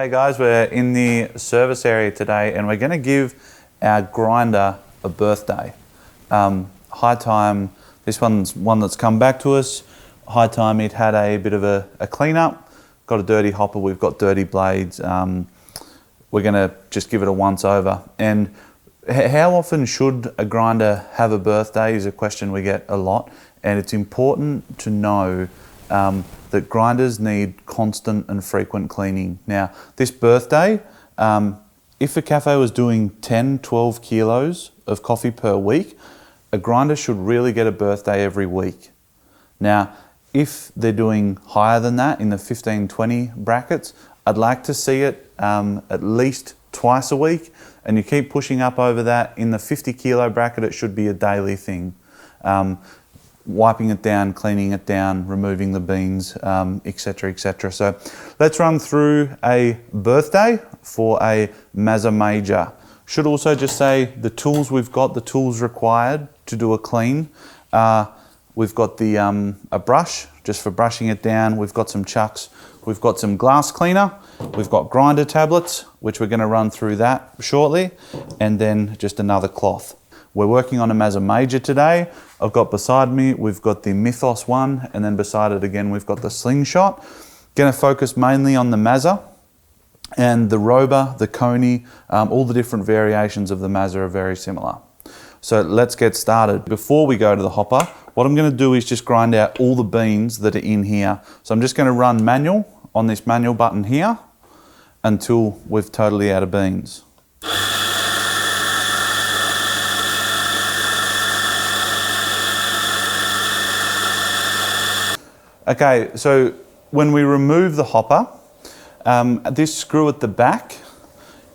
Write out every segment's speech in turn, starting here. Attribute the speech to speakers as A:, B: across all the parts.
A: Hey guys, we're in the service area today and we're going to give our grinder a birthday. High time, this one's one that's come back to us. High time it had a bit of a clean up, got a dirty hopper, we've got dirty blades. We're going to just give it a once over. And how often should a grinder have a birthday is a question we get a lot, and it's important to know that grinders need constant and frequent cleaning. Now, this birthday, if a cafe was doing 10, 12 kilos of coffee per week, a grinder should really get a birthday every week. Now, if they're doing higher than that, in the 15, 20 brackets, I'd like to see it at least twice a week, and you keep pushing up over that. In the 50 kilo bracket, it should be a daily thing. Wiping it down, cleaning it down, removing the beans, etc., etc. So let's run through a birthday for a Mazza Major. Should also just say the tools we've got, the tools required to do a clean. We've got the a brush just for brushing it down. We've got some chucks. We've got some glass cleaner. We've got grinder tablets, which we're going to run through that shortly, and then just another cloth. We're working on a Mazza Major today. I've got beside me, we've got the Mythos one, and then beside it again, we've got the Slingshot. Going to focus mainly on the Mazza, and the Roba, the Coney, all the different variations of the Mazza are very similar. So let's get started. Before we go to the hopper, what I'm going to do is just grind out all the beans that are in here. So I'm just going to run manual on this manual button here until we're totally out of beans. Okay, so when we remove the hopper, this screw at the back,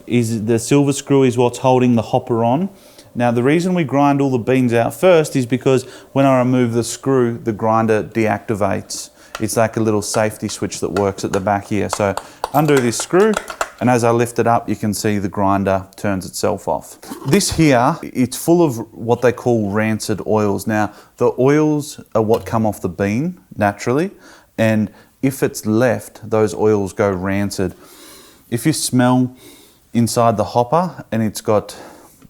A: is the silver screw is what's holding the hopper on. Now the reason we grind all the beans out first is because when I remove the screw, the grinder deactivates. It's like a little safety switch that works at the back here. So undo this screw, and as I lift it up, you can see the grinder turns itself off. This here, it's full of what they call rancid oils. Now, the oils are what come off the bean naturally, and if it's left, those oils go rancid. If you smell inside the hopper and it's got,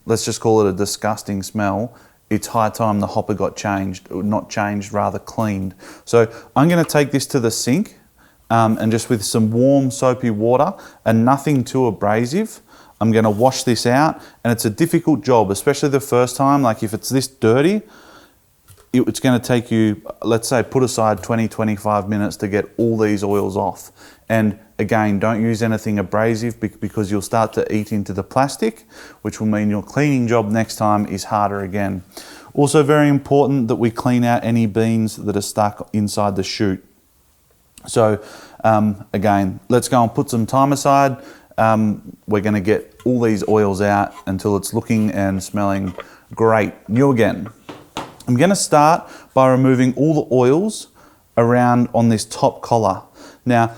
A: let's just call it a disgusting smell, it's high time the hopper got changed, or not changed, rather cleaned. So I'm going to take this to the sink and just with some warm soapy water and nothing too abrasive, I'm going to wash this out. And it's a difficult job, especially the first time. Like if it's this dirty, it's going to take you, let's say, put aside 20, 25 minutes to get all these oils off. And again, don't use anything abrasive because you'll start to eat into the plastic, which will mean your cleaning job next time is harder again. Also very important that we clean out any beans that are stuck inside the chute. So again, let's go and put some time aside. We're going to get all these oils out until it's looking and smelling great. New again. I'm going to start by removing all the oils around on this top collar. Now,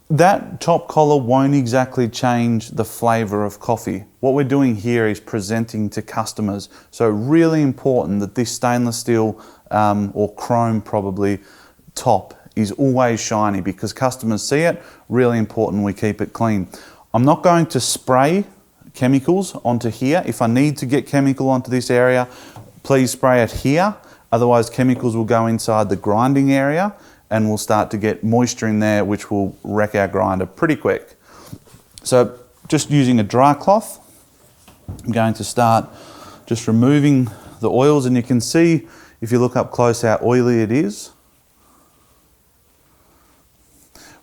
A: that top collar won't exactly change the flavour of coffee. What we're doing here is presenting to customers. So really important that this stainless steel or chrome probably top is always shiny because customers see it. Really important we keep it clean. I'm not going to spray chemicals onto here. If I need to get chemical onto this area, please spray it here. Otherwise chemicals will go inside the grinding area and we'll start to get moisture in there, which will wreck our grinder pretty quick. So just using a dry cloth, I'm going to start just removing the oils, and you can see if you look up close how oily it is.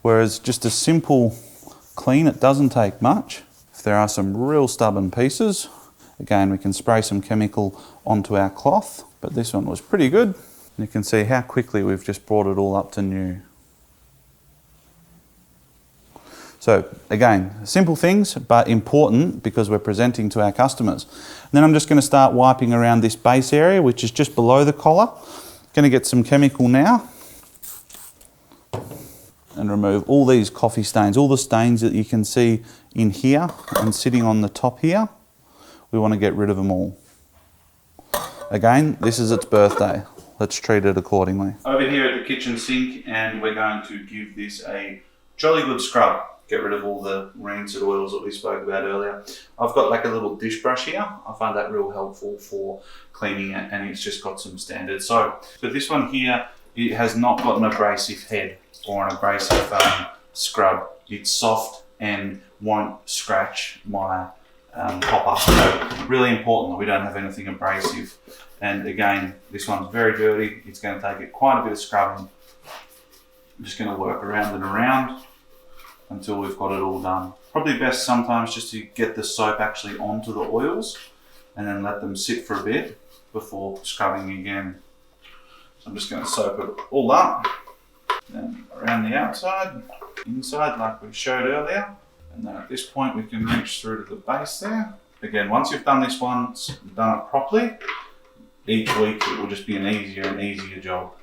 A: Whereas just a simple clean, it doesn't take much. If there are some real stubborn pieces, again, we can spray some chemical onto our cloth, but this one was pretty good. You can see how quickly we've just brought it all up to new. So again, simple things, but important because we're presenting to our customers. And then I'm just going to start wiping around this base area, which is just below the collar. Going to get some chemical now and remove all these coffee stains, all the stains that you can see in here and sitting on the top here. We want to get rid of them all. Again, this is its birthday. Let's treat it accordingly. Over here at the kitchen sink, and we're going to give this a jolly good scrub. get rid of all the rancid oils that we spoke about earlier. I've got like a little dish brush here. I find that real helpful for cleaning it, and it's just got some standard soap. But this one here, it has not got an abrasive head or an abrasive scrub. It's soft and won't scratch my hopper. So really important that we don't have anything abrasive. And again, this one's very dirty. It's going to take it quite a bit of scrubbing. I'm just going to work around and around until we've got it all done. Probably best sometimes just to get the soap actually onto the oils and then let them sit for a bit before scrubbing again. So I'm just going to soap it all up, then around the outside, inside like we showed earlier. And then at this point we can reach through to the base there. Again, once you've done this once, done it properly, each week it will just be an easier and easier job.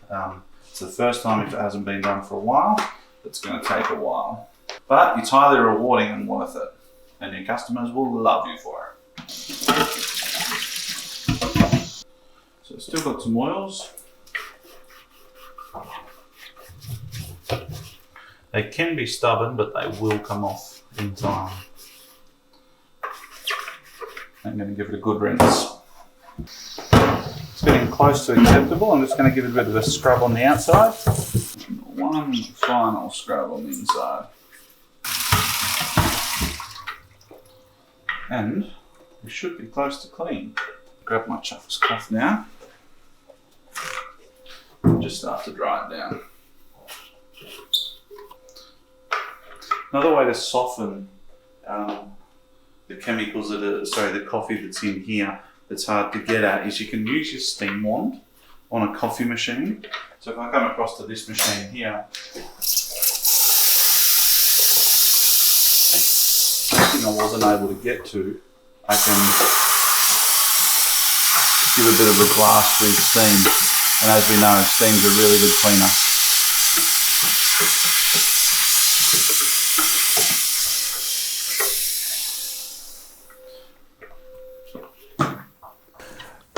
A: It's the first time if it hasn't been done for a while, it's going to take a while. But it's highly rewarding and worth it. And your customers will love you for it. So it's still got some oils. They can be stubborn, but they will come off in time. I'm going to give it a good rinse. It's getting close to acceptable. I'm just going to give it a bit of a scrub on the outside. And one final scrub on the inside. And we should be close to clean. Grab my chuff's cloth now. And just start to dry it down. Another way to soften the chemicals that are, the coffee that's in here that's hard to get at is you can use your steam wand on a coffee machine. So if I come across to this machine here, something I wasn't able to get to, I can give a bit of a blast with steam. And as we know, steam's a really good cleaner.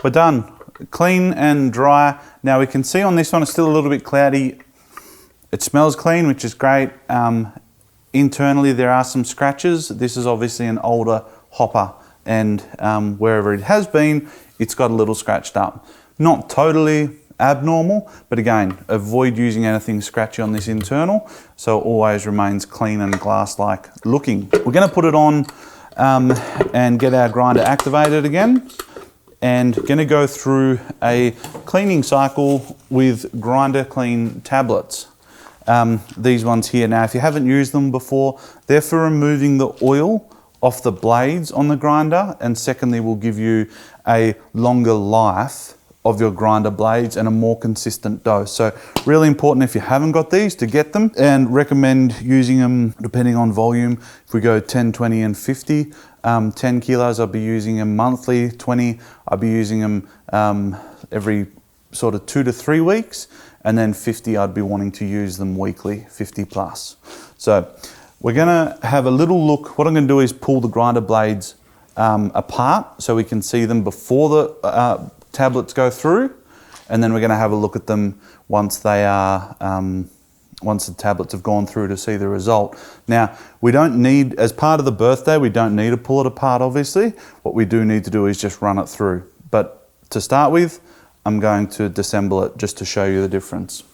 A: We're done. Clean and dry. Now we can see on this one it's still a little bit cloudy. It smells clean, which is great. Internally there are some scratches. This is obviously an older hopper, and wherever it has been, it's got a little scratched up. Not totally abnormal, but again, avoid using anything scratchy on this internal, so it always remains clean and glass-like looking. We're going to put it on and get our grinder activated again, and going to go through a cleaning cycle with grinder clean tablets. These ones here. Now, if you haven't used them before, they're for removing the oil off the blades on the grinder, and secondly will give you a longer life of your grinder blades and a more consistent dose. So really important if you haven't got these to get them, and recommend using them depending on volume. If we go 10, 20 and 50, 10 kilos I'll be using them monthly, 20 I'll be using them every sort of 2 to 3 weeks, and then 50 I'd be wanting to use them weekly, 50 plus. So we're gonna have a little look. What I'm gonna do is pull the grinder blades apart so we can see them before the tablets go through, and then we're going to have a look at them once they are once the tablets have gone through to see the result. Now, we don't need, as part of the birthday, we don't need to pull it apart obviously. What we do need to do is just run it through. But to start with, I'm going to disassemble it just to show you the difference.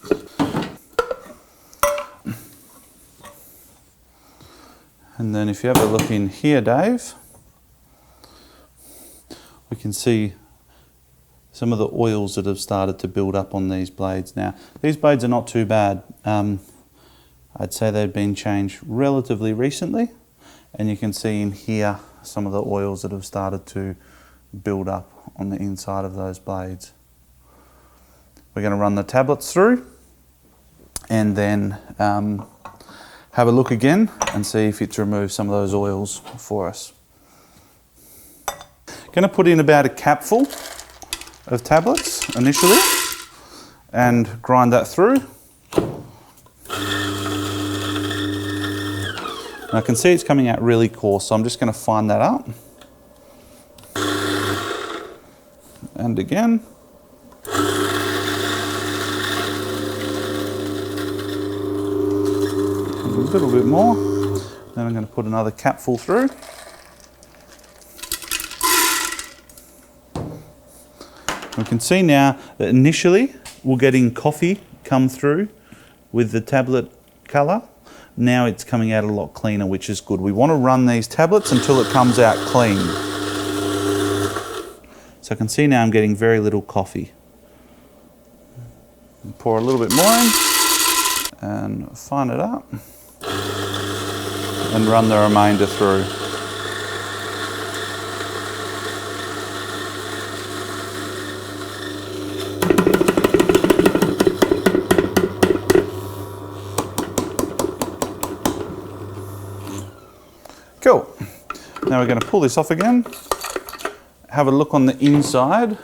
A: And then if you have a look in here, Dave, we can see some of the oils that have started to build up on these blades. Now, these blades are not too bad. I'd say they've been changed relatively recently, and you can see in here some of the oils that have started to build up on the inside of those blades. We're going to run the tablets through and then have a look again and see if it's removed some of those oils for us. Going to put in about a capful of tablets initially and grind that through. And I can see it's coming out really coarse, so I'm just going to fine that up. And again. A little bit more. Then I'm going to put another capful through. We can see now that initially we're getting coffee come through with the tablet colour. Now it's coming out a lot cleaner, which is good. We want to run these tablets until it comes out clean. So I can see now I'm getting very little coffee. Pour a little bit more in and fine it up and run the remainder through. Cool. Now we're going to pull this off again, have a look on the inside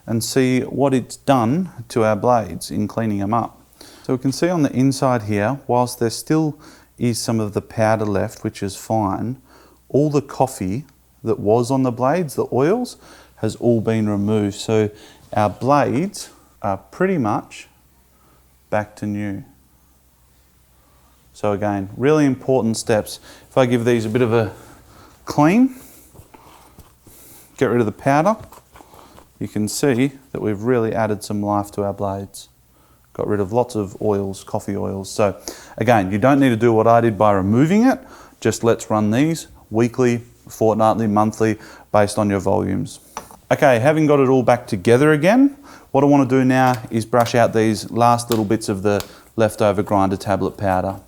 A: and see what it's done to our blades in cleaning them up. So we can see on the inside here, whilst there still is some of the powder left, which is fine, all the coffee that was on the blades, the oils, has all been removed. So our blades are pretty much back to new. So again, really important steps. If I give these a bit of a clean, get rid of the powder, you can see that we've really added some life to our blades. Got rid of lots of oils, coffee oils. So again, you don't need to do what I did by removing it, just let's run these weekly, fortnightly, monthly, based on your volumes. Okay, having got it all back together again, what I want to do now is brush out these last little bits of the leftover grinder tablet powder.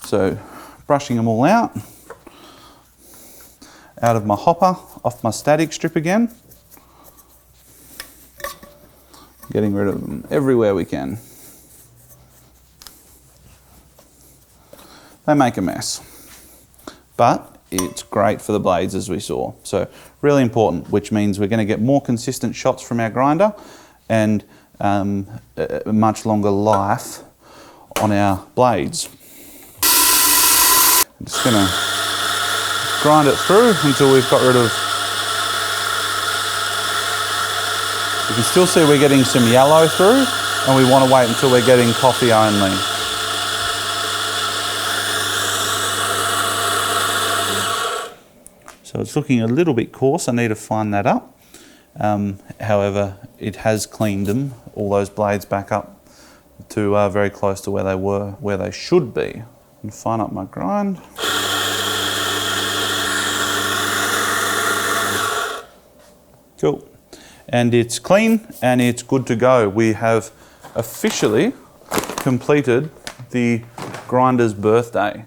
A: So brushing them all out of my hopper, off my static strip again. Getting rid of them everywhere we can. They make a mess, but it's great for the blades as we saw. So really important, which means we're going to get more consistent shots from our grinder and a much longer life on our blades. I'm just going to grind it through until we've got rid of. You can still see we're getting some yellow through, and we want to wait until we're getting coffee only. So it's looking a little bit coarse. I need to fine that up. However, it has cleaned them, all those blades back up to very close to where they were, where they should be. And fine up my grind. Cool. And it's clean and it's good to go. We have officially completed the grinder's birthday.